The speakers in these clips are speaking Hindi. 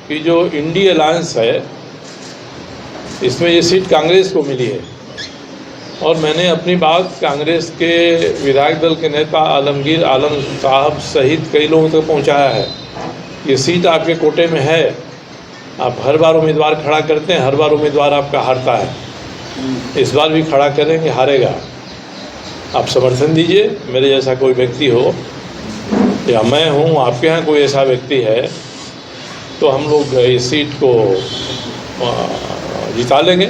कि जो इंडी अलायंस है इसमें ये सीट कांग्रेस को मिली है और मैंने अपनी बात कांग्रेस के विधायक दल के नेता आलमगीर आलम साहब सहित कई लोगों तक पहुंचाया है। ये सीट आपके कोटे में है, आप हर बार उम्मीदवार खड़ा करते हैं, हर बार उम्मीदवार आपका हारता है, इस बार भी खड़ा करेंगे, हारेगा। आप समर्थन दीजिए। मेरे जैसा कोई व्यक्ति हो या मैं हूँ, आपके यहाँ कोई ऐसा व्यक्ति है तो हम लोग इस सीट को जिता लेंगे।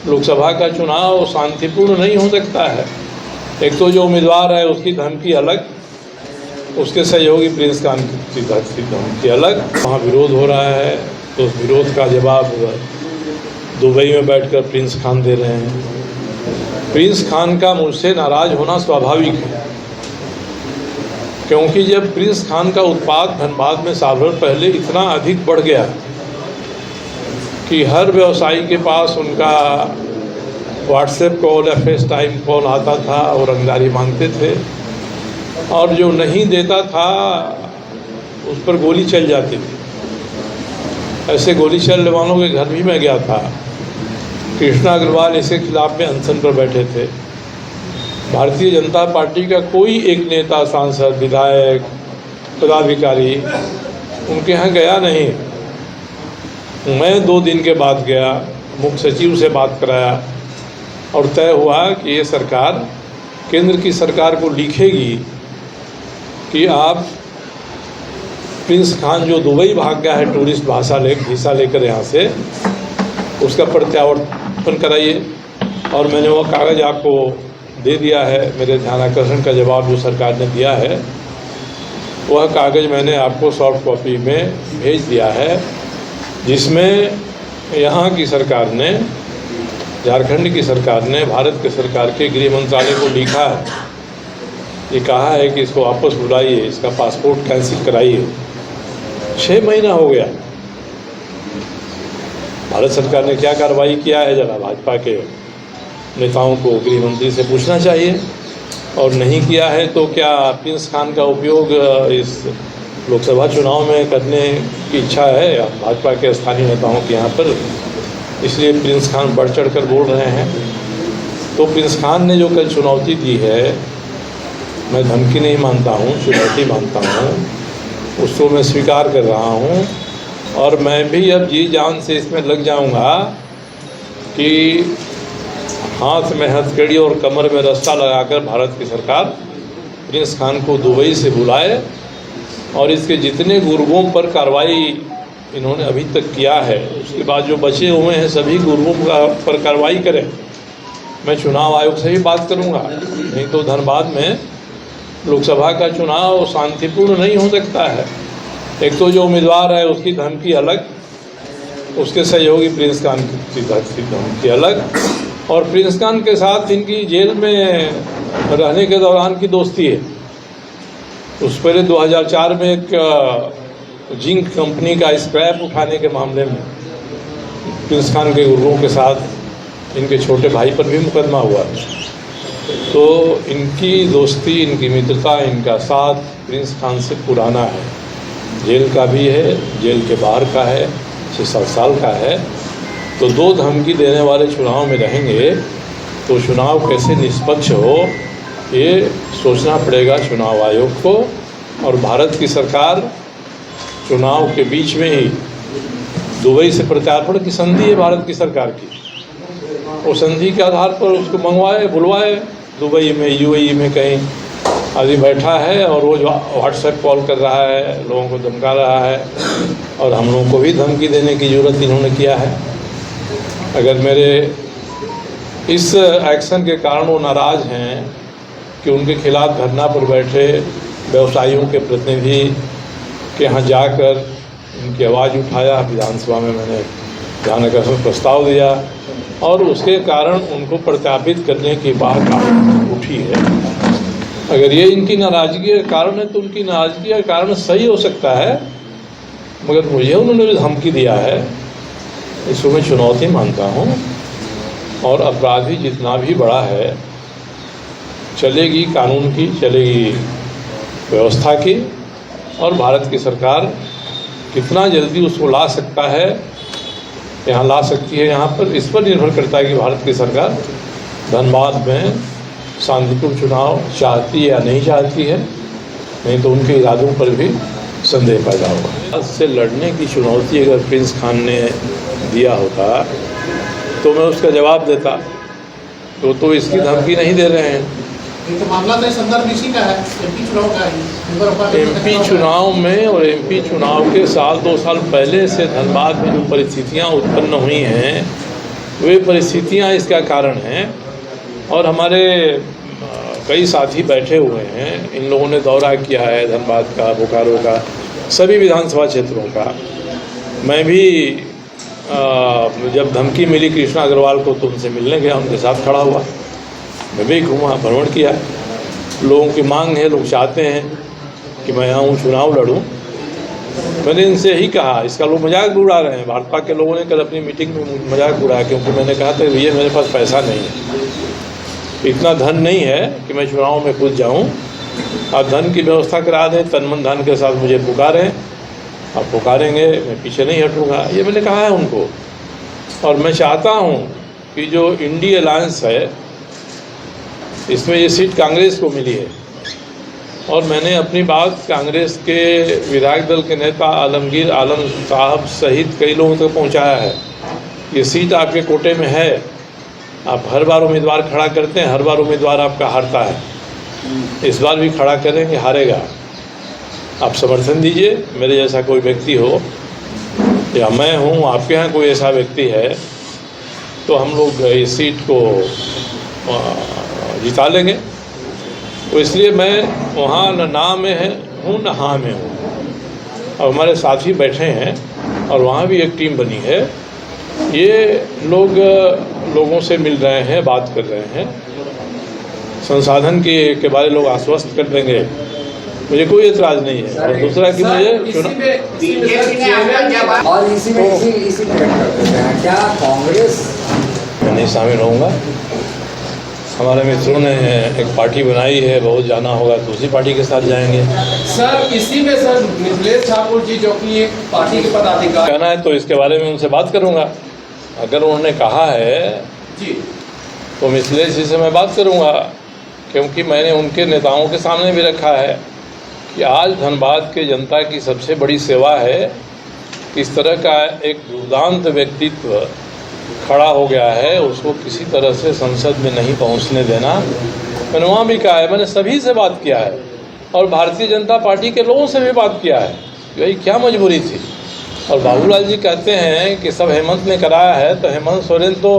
लोकसभा का चुनाव शांतिपूर्ण नहीं हो सकता है। एक तो जो उम्मीदवार है उसकी धमकी अलग, उसके सहयोगी प्रिंस खान की धमकी अलग। वहाँ विरोध हो रहा है तो उस विरोध का जवाब दुबई में बैठकर प्रिंस खान दे रहे हैं। प्रिंस खान का मुझसे नाराज़ होना स्वाभाविक है, क्योंकि जब प्रिंस खान का उत्पाद धनबाद में साल भर पहले इतना अधिक बढ़ गया कि हर व्यवसायी के पास उनका व्हाट्सएप कॉल या फेस टाइम कॉल आता था और रंगदारी मांगते थे, और जो नहीं देता था उस पर गोली चल जाती थी। ऐसे गोली चलने वालों के घर भी मैं गया था। कृष्णा अग्रवाल इसके खिलाफ में अनशन पर बैठे थे। भारतीय जनता पार्टी का कोई एक नेता, सांसद, विधायक, पदाधिकारी उनके यहाँ गया नहीं। मैं 2 दिन के बाद गया, मुख्य सचिव से बात कराया और तय हुआ कि ये सरकार केंद्र की सरकार को लिखेगी कि आप प्रिंस खान जो दुबई भाग गया है टूरिस्ट वीसा लेकर यहाँ से, उसका प्रत्यावर्तन कराइए। और मैंने वो कागज़ आपको दे दिया है। मेरे ध्यानाकर्षण का जवाब जो सरकार ने दिया है वह कागज़ मैंने आपको सॉफ्ट कॉपी में भेज दिया है, जिसमें यहाँ की सरकार ने, झारखंड की सरकार ने भारत के सरकार के गृह मंत्रालय को लिखा है। ये कहा है कि इसको वापस बुलाइए, इसका पासपोर्ट कैंसिल कराइए। 6 महीना हो गया। भारत सरकार ने क्या कार्रवाई किया है, जरा भाजपा के नेताओं को गृह मंत्री से पूछना चाहिए। और नहीं किया है तो क्या प्रिंस खान का उपयोग इस लोकसभा चुनाव में करने की इच्छा है भाजपा के स्थानीय नेताओं के यहाँ पर, इसलिए प्रिंस खान बढ़ चढ़ कर बोल रहे हैं। तो प्रिंस खान ने जो कल चुनौती दी है, मैं धमकी नहीं मानता हूँ, चुनौती मानता हूँ, उसको मैं स्वीकार कर रहा हूँ। और मैं भी अब जी जान से इसमें लग जाऊँगा कि हाथ में हथकड़ी और कमर में रस्सा लगाकर भारत की सरकार प्रिंस खान को दुबई से बुलाए और इसके जितने गुर्गों पर कार्रवाई इन्होंने अभी तक किया है, उसके बाद जो बचे हुए हैं सभी गुर्गों पर कार्रवाई करें। मैं चुनाव आयोग से भी बात करूंगा, नहीं तो धनबाद में लोकसभा का चुनाव शांतिपूर्ण नहीं हो सकता है। एक तो जो उम्मीदवार है उसकी धमकी अलग, उसके सहयोगी प्रिंस खान की धमकी अलग, और प्रिंस खान के साथ इनकी जेल में रहने के दौरान की दोस्ती है। उस पहले 2004 में एक जिंक कंपनी का स्क्रैप उठाने के मामले में प्रिंस खान के गुर्गों के साथ इनके छोटे भाई पर भी मुकदमा हुआ। तो इनकी दोस्ती, इनकी मित्रता, इनका साथ प्रिंस खान से पुराना है। जेल का भी है, जेल के बाहर का है, 6-7 साल का है। तो 2 धमकी देने वाले चुनाव में रहेंगे तो चुनाव कैसे निष्पक्ष हो, ये सोचना पड़ेगा चुनाव आयोग को। और भारत की सरकार चुनाव के बीच में ही दुबई से प्रत्यार्पण की संधि है भारत की सरकार की, वो संधि के आधार पर उसको मंगवाए, बुलवाए। दुबई में, यूएई में कहीं आदमी बैठा है और रोज़ व्हाट्सएप कॉल कर रहा है, लोगों को धमका रहा है, और हम लोगों को भी धमकी देने की ज़रूरत इन्होंने किया है। अगर मेरे इस एक्शन के कारण वो नाराज़ हैं कि उनके खिलाफ धरना पर बैठे व्यवसायियों के प्रतिनिधि के यहाँ जाकर उनकी आवाज़ उठाया, विधानसभा में मैंने ध्यानाकर्षण प्रस्ताव दिया और उसके कारण उनको प्रत्यापित करने की बात उठी है। अगर ये इनकी नाराज़गी का कारण है तो उनकी नाराज़गी का कारण सही हो सकता है, मगर मुझे उन्होंने जो धमकी दिया है इसको मैं चुनौती मानता हूँ। और अपराधी जितना भी बड़ा है, चलेगी कानून की, चलेगी व्यवस्था की, और भारत की सरकार कितना जल्दी उसको ला सकता है, यहाँ ला सकती है यहाँ पर, इस पर निर्भर करता है कि भारत की सरकार धनबाद में शांतिपूर्ण चुनाव चाहती है या नहीं चाहती है। नहीं तो उनके इरादों पर भी संदेह पैदा होगा। से लड़ने की चुनौती अगर प्रिंस खान ने दिया होता तो मैं उसका जवाब देता, तो इसकी धमकी नहीं दे रहे हैं। तो मामला तो संदर्भ इसी का है, एमपी चुनाव का है। एमपी चुनाव में और एमपी चुनाव के साल 2 साल पहले से धनबाद में जो परिस्थितियां उत्पन्न हुई हैं वे परिस्थितियां इसका कारण हैं। और हमारे कई साथी बैठे हुए हैं, इन लोगों ने दौरा किया है धनबाद का, बोकारो का, सभी विधानसभा क्षेत्रों का। मैं भी जब धमकी मिली कृष्णा अग्रवाल को तो उनसे मिलने गया, उनके साथ खड़ा हुआ, मैं भी घूमा, भ्रमण किया। लोगों की मांग है, लोग चाहते हैं कि मैं आऊँ चुनाव लड़ूं। मैंने इनसे ही कहा, इसका लोग मजाक उड़ा रहे हैं। भाजपा के लोगों ने कल अपनी मीटिंग में मजाक उड़ाया, क्योंकि मैंने कहा था भैया मेरे पास पैसा नहीं है, इतना धन नहीं है कि मैं चुनाव में कूद जाऊं। आप धन की व्यवस्था करा दें, तन मन धन के साथ मुझे पुकारें, आप पुकारेंगे, मैं पीछे नहीं हटूंगा, ये मैंने कहा है उनको। और मैं चाहता हूं कि जो इंडी अलायंस है इसमें ये सीट कांग्रेस को मिली है, और मैंने अपनी बात कांग्रेस के विधायक दल के नेता आलमगीर आलम साहब सहित कई लोगों तक पहुंचाया है। ये सीट आपके कोटे में है, आप हर बार उम्मीदवार खड़ा करते हैं, हर बार उम्मीदवार आपका हारता है, इस बार भी खड़ा करेंगे, हारेगा। आप समर्थन दीजिए। मेरे जैसा कोई व्यक्ति हो या मैं हूँ, आपके यहाँ कोई ऐसा व्यक्ति है, तो हम लोग इस सीट को जिता लेंगे। तो इसलिए मैं वहाँ न ना में हूँ न हाँ में हूँ। और हमारे साथी बैठे हैं और वहाँ भी एक टीम बनी है। ये लोगों से मिल रहे हैं, बात कर रहे हैं, संसाधन के बारे लोग आश्वस्त कर देंगे, मुझे कोई एतराज़ नहीं है। और दूसरा कि मुझे क्या कांग्रेस मैं नहीं शामिल होऊंगा। हमारे मित्रों ने एक पार्टी बनाई है, बहुत जाना होगा तो उसी पार्टी के साथ जाएंगे। सर इसी में सर मिथिलेश ठाकुर जी जो कि एक पार्टी के पदाधिकारी कहना है तो इसके बारे में उनसे बात करूंगा। अगर उन्होंने कहा है जी तो मिथिलेश जी से मैं बात करूंगा, क्योंकि मैंने उनके नेताओं के सामने भी रखा है कि आज धनबाद के जनता की सबसे बड़ी सेवा है कि इस तरह का एक दुर्दांत व्यक्तित्व खड़ा हो गया है, उसको किसी तरह से संसद में नहीं पहुंचने देना। मैंने वहाँ भी कहा है, मैंने सभी से बात किया है और भारतीय जनता पार्टी के लोगों से भी बात किया है कि भाई क्या मजबूरी थी। और बाबूलाल जी कहते हैं कि सब हेमंत ने कराया है, तो हेमंत सोरेन तो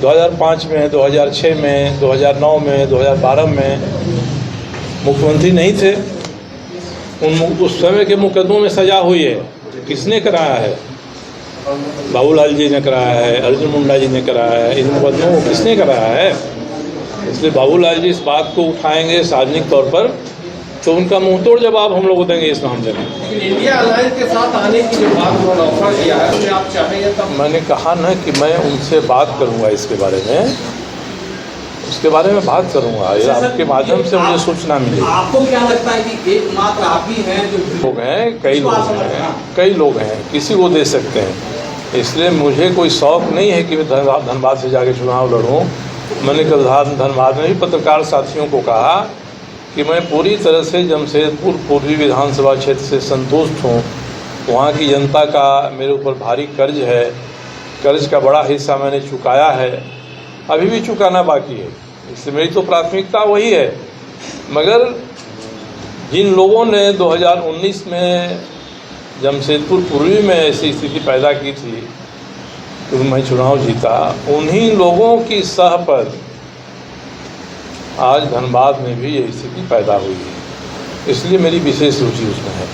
2005 में, 2006 में, 2009 में, 2012 में मुख्यमंत्री नहीं थे। उस समय के मुकदमों में सजा हुई है, किसने कराया है? बाबूलाल जी ने कराया है, अर्जुन मुंडा जी ने कराया है। इन मुकदमों को किसने कराया है? इसलिए बाबूलाल जी इस बात को उठाएंगे सार्वजनिक तौर पर, तो उनका मुंहतोड़ जवाब हम लोग देंगे इस मामले में। लेकिन इंडिया अलायंस के साथ आने की जो बात उन्होंने ऑफर किया है, उसमें आप चाहेंगे तब? मैंने कहा ना कि मैं उनसे बात करूंगा इसके बारे में, उसके बारे में बात करूंगा। ये आपके माध्यम से मुझे सूचना मिली। आपको क्या लगता है कि एकमात्र आप ही हैं जो लोग हैं, कई लोग हैं, किसी को दे सकते हैं। इसलिए मुझे कोई शौक़ नहीं है कि मैं धनबाद से जाके चुनाव लड़ूं। मैंने कल धनबाद में भी पत्रकार साथियों को कहा कि मैं पूरी तरह से जमशेदपुर पूर्वी विधानसभा क्षेत्र से संतुष्ट हूँ। वहाँ की जनता का मेरे ऊपर भारी कर्ज है, कर्ज का बड़ा हिस्सा मैंने चुकाया है, अभी भी चुकाना बाकी है। इसलिए मेरी तो प्राथमिकता वही है। मगर जिन लोगों ने 2019 में जमशेदपुर पूर्वी में ऐसी स्थिति पैदा की थी कि मैं चुनाव जीता, उन्हीं लोगों की सह पर आज धनबाद में भी ये स्थिति पैदा हुई है। इसलिए मेरी विशेष रुचि उसमें है।